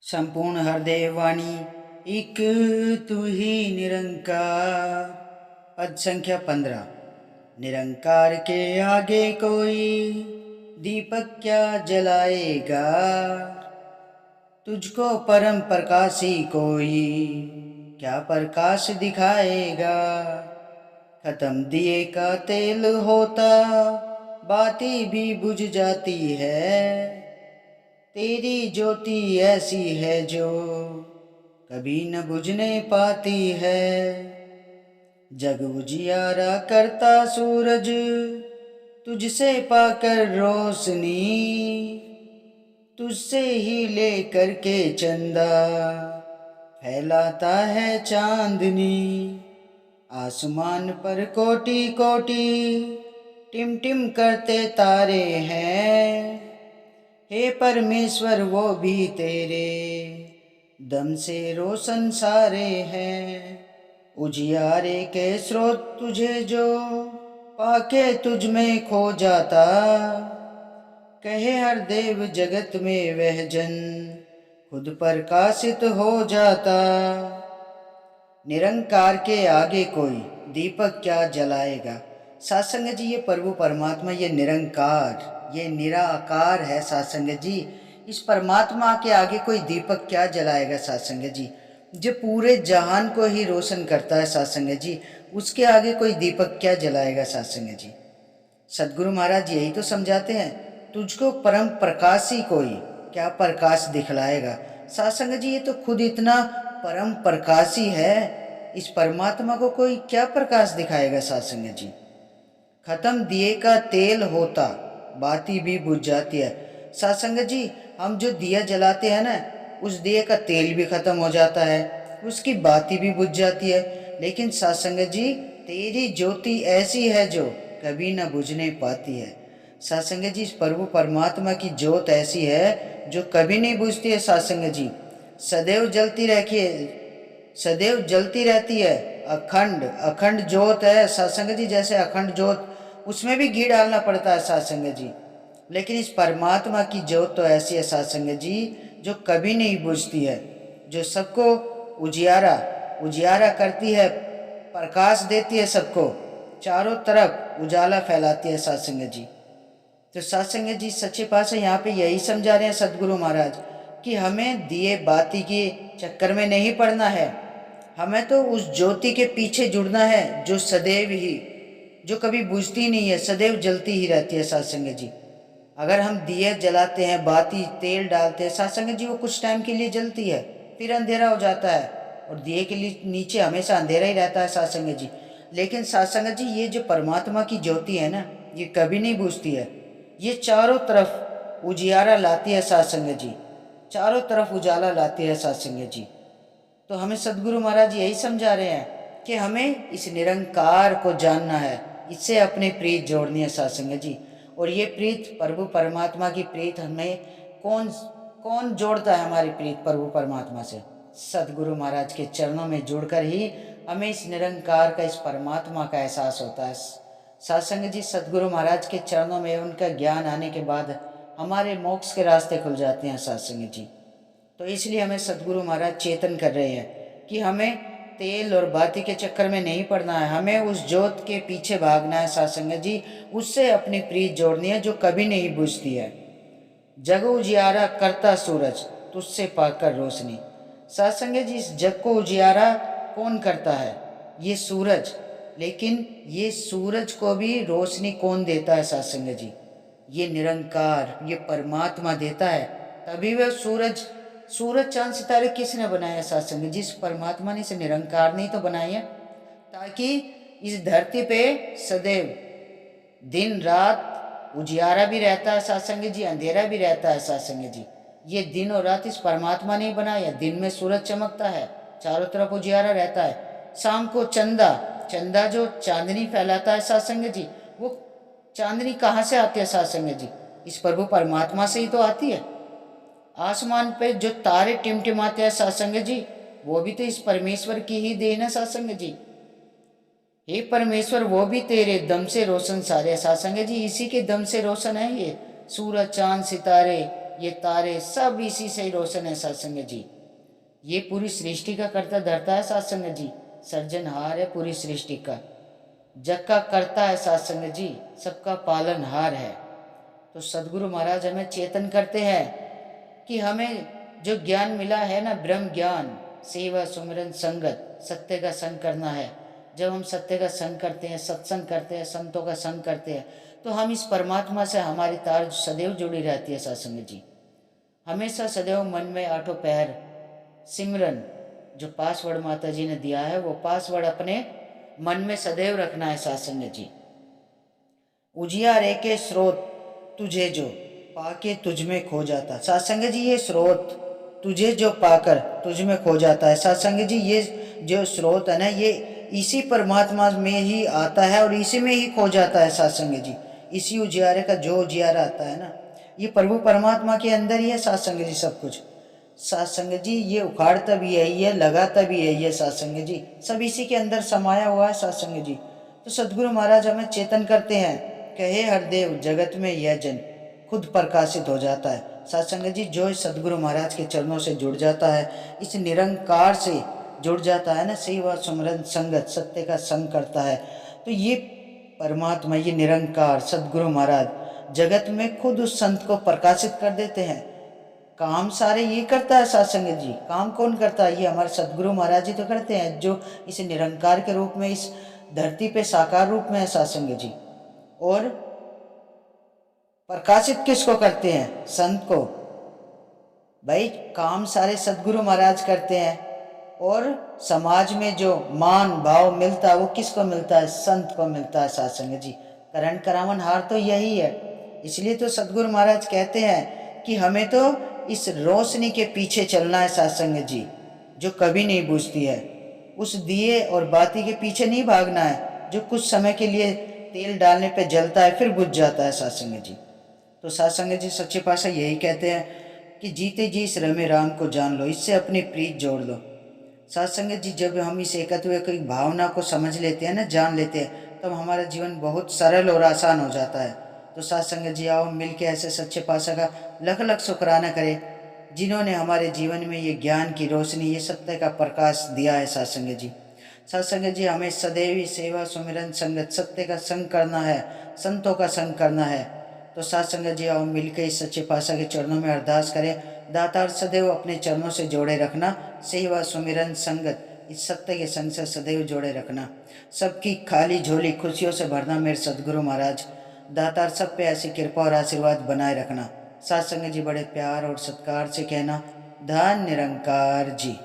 संपूर्ण हृदय वाणी एक तू ही निरंकार। पद संख्या 15। निरंकार के आगे कोई दीपक क्या जलाएगा, तुझको परम प्रकाशी कोई क्या प्रकाश दिखाएगा। खत्म दिए का तेल होता बाती भी बुझ जाती है, तेरी ज्योति ऐसी है जो कभी न बुझने पाती है। जग उजियारा करता सूरज तुझसे पाकर रोशनी, तुझसे ही लेकर के चंदा फैलाता है चांदनी। आसमान पर कोटि कोटि टिम टिम करते तारे हैं, हे परमेश्वर वो भी तेरे दम से रोशन सारे हैं। उजियारे के स्रोत तुझे जो पाके तुझ में खो जाता, कहे हर देव जगत में वह जन खुद प्रकाशित हो जाता। निरंकार के आगे कोई दीपक क्या जलाएगा। सात्संग जी, ये प्रभु परमात्मा, ये निरंकार, ये निराकार है सात्संग जी। इस परमात्मा के आगे कोई दीपक क्या जलाएगा सात्संग जी, जो पूरे जहान को ही रोशन करता है सात्संग जी, उसके आगे कोई दीपक क्या जलाएगा सात्संग जी। सदगुरु महाराज यही तो समझाते हैं, तुझको परम प्रकाशी कोई क्या प्रकाश दिखलाएगा। सात्संग जी, ये तो खुद इतना परम प्रकाशी है, इस परमात्मा को कोई क्या प्रकाश दिखाएगा सात्संग जी। खत्म दिए का तेल होता बाती भी बुझ जाती है। सात्संग जी, हम जो दिया जलाते हैं ना, उस दिए का तेल भी खत्म हो जाता है, उसकी बाती भी बुझ जाती है, लेकिन सात्संग जी तेरी ज्योति ऐसी है जो कभी न बुझने पाती है। सात्संग जी, इस प्रभु परमात्मा की ज्योत ऐसी है जो कभी नहीं बुझती है सात्संग जी, सदैव जलती रखिए, सदैव जलती रहती है। अखंड अखंड ज्योत है सत्संग जी, जैसे अखंड ज्योत उसमें भी घी डालना पड़ता है सत्संग जी, लेकिन इस परमात्मा की ज्योत तो ऐसी है सत्संग जी जो कभी नहीं बुझती है, जो सबको उजियारा उजियारा करती है, प्रकाश देती है, सबको चारों तरफ उजाला फैलाती है सत्संग जी। तो सत्संग जी सच्चे पातशाह यहाँ पे यही समझा रहे हैं सदगुरु महाराज कि हमें दिए बाती के चक्कर में नहीं पड़ना है, हमें तो उस ज्योति के पीछे जुड़ना है जो सदैव ही, जो कभी बुझती नहीं है, सदैव जलती ही रहती है सत्संग जी। अगर हम दिए जलाते हैं, बाती तेल डालते हैं सत्संग जी, वो कुछ टाइम के लिए जलती है, फिर अंधेरा हो जाता है, और दिए के लिए नीचे हमेशा अंधेरा ही रहता है सत्संग जी। लेकिन सत्संग जी, ये जो परमात्मा की ज्योति है ना, ये कभी नहीं बुझती है, ये चारों तरफ उजियारा लाती है सत्संग जी, चारों तरफ उजाला लाती है सत्संग जी। तो हमें सदगुरु महाराज यही समझा रहे हैं कि हमें इस निरंकार को जानना है, इससे अपनी प्रीत जोड़नी है सत्संग जी। और ये प्रीत प्रभु परमात्मा की प्रीत हमें कौन कौन जोड़ता है, हमारी प्रीत प्रभु परमात्मा से सदगुरु महाराज के चरणों में जुड़कर ही हमें इस निरंकार का, इस परमात्मा का एहसास होता है सत्संग जी। सदगुरु महाराज के चरणों में उनका ज्ञान आने के बाद हमारे मोक्ष के रास्ते खुल जाते हैं सत्संग जी। तो इसलिए हमें सदगुरु महाराज चेतन कर रहे हैं कि हमें तेल और बाती के चक्कर में नहीं पड़ना है, हमें उस ज्योत के पीछे भागना है सत्संग जी, उससे अपनी प्रीत जोड़नी है जो कभी नहीं बुझती है। जग उजियारा करता सूरज तुझसे पाकर रोशनी। सत्संग जी, इस जग को उजियारा कौन करता है, ये सूरज, लेकिन ये सूरज को भी रोशनी कौन देता है सत्संग जी, ये निरंकार, ये परमात्मा देता है। तभी वह सूरज, सूरज चांद सितारे किसने बनाया सत्संग, जिस परमात्मा ने इसे निरंकार नहीं तो बनाई है, ताकि इस धरती पे सदैव दिन रात उजियारा भी रहता है सत्संग जी, अंधेरा भी रहता है सत्संग जी। ये दिन और रात इस परमात्मा ने बनाया। दिन में सूरज चमकता है, चारों तरफ उजियारा रहता है, शाम को चंदा, चंदा जो चांदनी फैलाता है सत्संग जी, वो चांदनी कहाँ से आती है सत्संग जी, इस प्रभु परमात्मा से ही तो आती है। आसमान पे जो तारे टिमटिमाते हैं सत्संग जी, वो भी तो इस परमेश्वर की ही देन है सत्संग जी। हे परमेश्वर, वो भी तेरे दम से रोशन सारे सत्संग जी, इसी के दम से रोशन है ये सूरज चांद सितारे, ये तारे सब इसी से ही रोशन है सत्संग जी। ये पूरी सृष्टि का कर्ता धर्ता है सत्संग जी, सर्जनहार है पूरी सृष्टि का, जग का कर्ता है सत्संग जी, सबका पालनहार है। तो सदगुरु महाराज हमें चेतन करते हैं कि हमें जो ज्ञान मिला है ना, ब्रह्म ज्ञान, सेवा सुमिरन संगत, सत्य का संग करना है। जब हम सत्य का संग करते हैं, सत्संग करते हैं, संतों का संग करते हैं, तो हम इस परमात्मा से हमारी तार सदैव जुड़ी रहती है सत्संग जी। हमेशा सदैव मन में आठों पहर सिमरन, जो पासवर्ड माता जी ने दिया है वो पासवर्ड अपने मन में सदैव रखना है सत्संग जी। उजियारे के स्रोत तुझे जो पाके तुझ में खो जाता। सत्संग जी ये स्रोत तुझे जो पाकर तुझ में खो जाता है। सत्संग जी ये जो स्रोत है ना, ये इसी परमात्मा में ही आता है और इसी में ही खो जाता है सत्संग जी। इसी उजियारे का जो उजियारा आता है ना, ये प्रभु परमात्मा के अंदर ही है सत्संग जी सब कुछ। सत्संग जी ये उखाड़ता भी यही है, लगाता भी यही है सत्संग जी, सब इसी के अंदर समाया हुआ है सत्संग जी। तो सदगुरु महाराज हमें चेतन करते हैं, कहे हरदेव जगत में यह जन खुद प्रकाशित हो जाता है। सत्संग जी जो इस सदगुरु महाराज के चरणों से जुड़ जाता है, इस निरंकार से जुड़ जाता है ना, सेवा सुमरन संगत सत्य का संग करता है, तो ये परमात्मा, ये निरंकार सदगुरु महाराज जगत में खुद उस संत को प्रकाशित कर देते हैं। काम सारे ये करता है सत्संग जी। काम कौन करता है? ये हमारे सदगुरु महाराज जी तो करते हैं, जो इस निरंकार के रूप में इस धरती पे साकार रूप में है सत्संग जी। और प्रकाशित किसको करते हैं? संत को। भाई काम सारे सदगुरु महाराज करते हैं, और समाज में जो मान भाव मिलता है वो किसको मिलता है? संत को मिलता है सत्संग जी। करण करावन हार तो यही है। इसलिए तो सदगुरु महाराज कहते हैं कि हमें तो इस रोशनी के पीछे चलना है सत्संग जी, जो कभी नहीं बुझती है। उस दिए और बाती के पीछे नहीं भागना है, जो कुछ समय के लिए तेल डालने पे जलता है फिर बुझ जाता है सत्संग जी। तो सत्संग जी सच्चे पातशाह यही कहते हैं कि जीते जी इस रमे राम को जान लो, इससे अपनी प्रीत जोड़ लो। सत्संग जी जब हम इस एकत्व की भावना को समझ लेते हैं ना, जान लेते हैं, तब हमारा जीवन बहुत सरल और आसान हो जाता है। तो सत्संग जी आओ मिलके ऐसे सच्चे पातशाह का लख लख शुक्राना करें, जिन्होंने हमारे जीवन में ये ज्ञान की रोशनी, ये सत्य का प्रकाश दिया है सत्संग जी। सत्संग जी हमें सदैव सेवा सुमिरन संगत सत्य का संग करना है, संतों का संग करना है। तो सत्संग जी आओ मिलकर इस सच्चे पातशाह के चरणों में अरदास करें, दातार सदैव अपने चरणों से जोड़े रखना, सेवा सुमिरन संगत इस सत्य के संग से सदैव जोड़े रखना। सबकी खाली झोली खुशियों से भरना मेरे सदगुरु महाराज, दातार सब पे ऐसी कृपा और आशीर्वाद बनाए रखना। सत्संग जी बड़े प्यार और सत्कार से कहना, धन निरंकार जी।